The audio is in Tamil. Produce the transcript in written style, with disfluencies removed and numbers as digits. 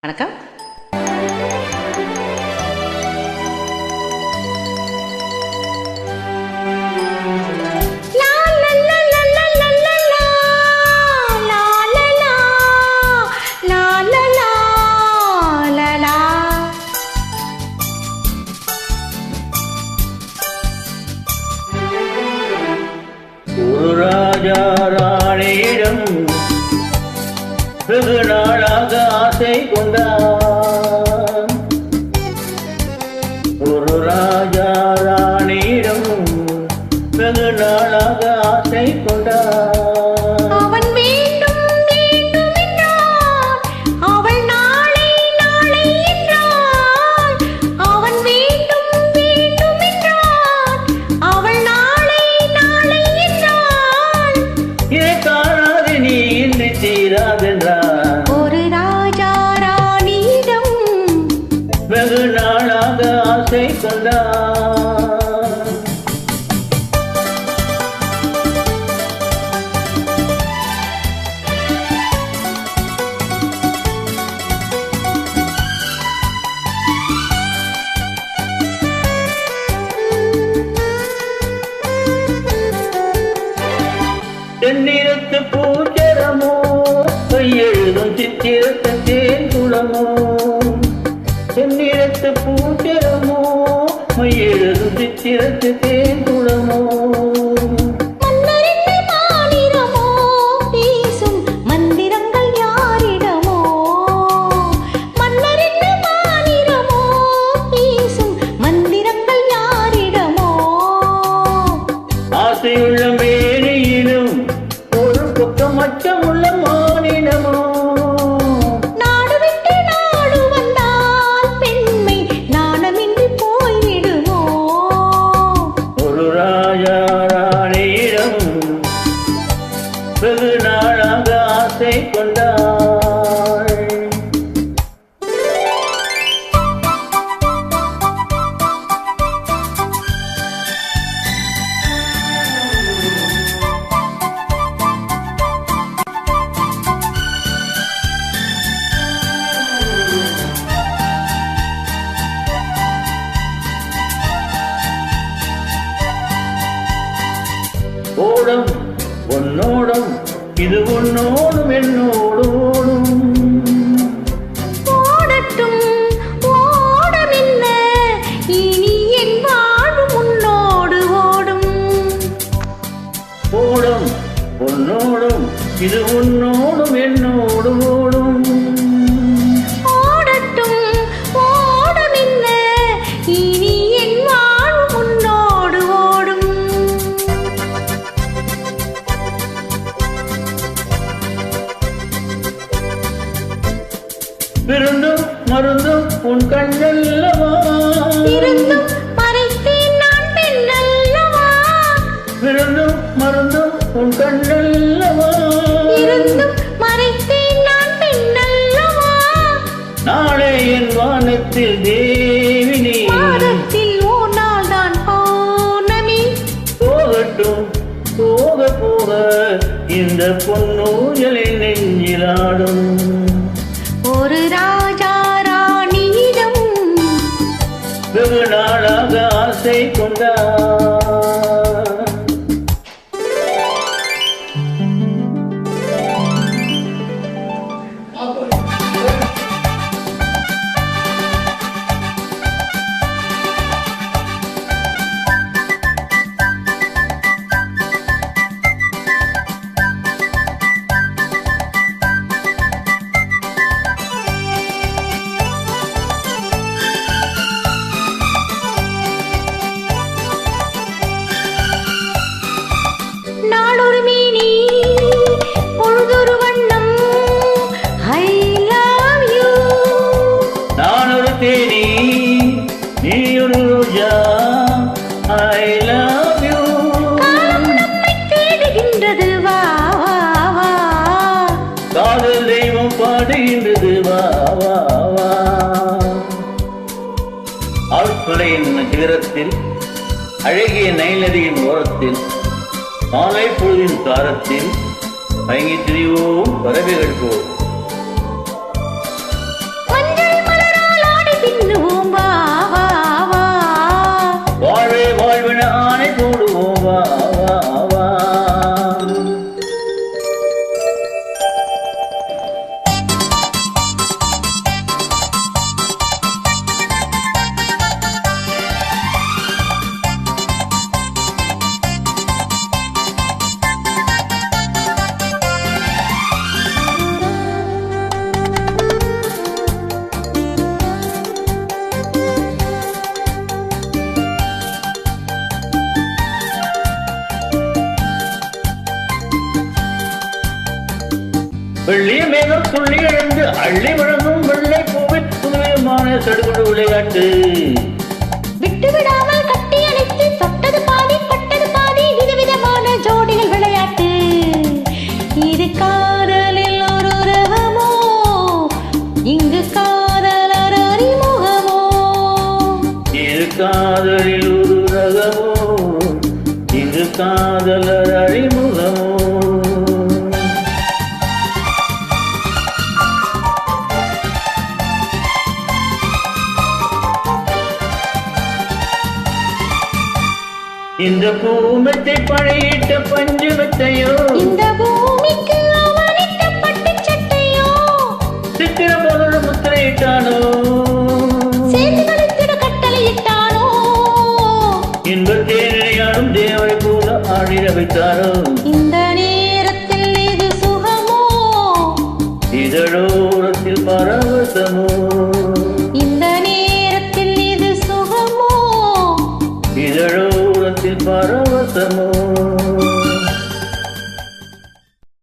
வணக்கம். ஒரு ராஜா ராணியிடம் வெகு நாளாக ஆசை கொண்டான். ஒரு ராஜா ராணியிடம் வெகு நாளாக ஆசை கொண்டான். அவன் வேண்டும் வேண்டும் என்றான், அவள் நாளை நாளை என்றாள். அவன் வேண்டும் வேண்டும் என்றான், அவள் நாளை நாளை என்றாள். இதை காணாது நீ இன்றி தீராதென்றான். ஒரு ராஜா ராணியிடம் வெகு நாளாக ஆசை கொண்டான். தென்னிறத்து பூச்சரமோ கையெழுதும் சித்திரத்து தேன் குளமோ. தென்னிறத்து பூச்சரமோ மையெழுதும் சித்திரத்து தேன் குளமோ. மன்னரின் மாநிலமோ பேசும் மந்திரங்கள் யாரிடமோ. மன்னரின் மாநிலமோ பேசும் மந்திரங்கள் யாரிடமோ. ஆசையுள்ள மேனியிலும் ஒரு பக்கம் அச்சமுள்ள மானிடமோ. நாடு விட்டு நாடு வந்தால் பெண்மை நாணமின்றி போய்விடுமோ. ஒரு ராஜா ராணியிடம் வெகு நாளாக ஆசை கொண்டாள். ஓடும் உன்னோடும் இது உன்னோடும் என்னோடு ஓடும். ஓடட்டும் ஓடமென்ன, இனி என் வாழ்வு முன்னோடு ஓடும். ஓடும் உன்னோடும் இது உன்னோடும் என்னோடு ஓடும். ஓடட்டும் ஓடமென்ன, இனி என் வாழ்வு முன்னோடு ஓடும். விருந்தும் மருந்தும் உன் கண்ணல்லவா. இருந்தும் மறைத்தேன் நான் பெண்ணல்லவா. விருந்தும் மருந்தும் உன் கண்ணல்லவா. இருந்தும் மறைத்தேன் நான் பெண்ணல்லவா. நாளை என் வானத்தில் தேவினி மாதத்தில் ஓர் நாள் தான் பௌர்ணமி. போகட்டும் போக போக இந்த பொன்னூஞ்சலின் நெஞ்சிலாடும். ஒரு ராஜா ராணியிடம் வெகு நாளாக ஆசை கொண்டான். நாளொரு மேனி பொழுதொரு வண்ணம். I love you. நான் ஒரு தேனி நீ ஒரு ரோஜா. I love you. காலம் நம்மை தேடுகின்றது, வா வா வா. காதல் தெய்வம் பாடுகின்றது, வா வா வா. ஆழ்துளையின் சிகரத்தில் அழகிய நைநதியின் ஓரத்தில் மாலை பொழுதின் தாரத்தில் மயங்கி திரிவோம் பறவைகள் போல். துள்ளி எழுந்து அள்ளி வழங்கும் வெள்ளை பூவில் புதுவிதமான சடுகுடு விளையாட்டு. விட்டு விடாமல் கட்டி அணைத்து தொட்டது பாதி பட்டது பாதி விதவிதமான ஜோடிகள் விளையாட்டு. இது காதலில் ஒரு ரகமோ, இங்கு காதலர் அறிமுகமோ. இது காதலில் ஒரு ரகமோ, இங்கு காதலர் அறிமுகமோ. இந்த பூமத்தை பழையிட்ட பஞ்சுமத்தையோ, இந்த பூமிக்கு அவனிட்ட பட்டு சட்டையோ, சித்திர பொருள் முத்திரையிட்டானோ, சேர்த்து கழித்திட கட்டளையிட்டானோ, இன்பத் தேனியாடும் தேவரை போல ஆடிட வைத்தாரோ. இந்த நேரத்தில் இது சுகமோ, இதழோரத்தில் பரவசமோ.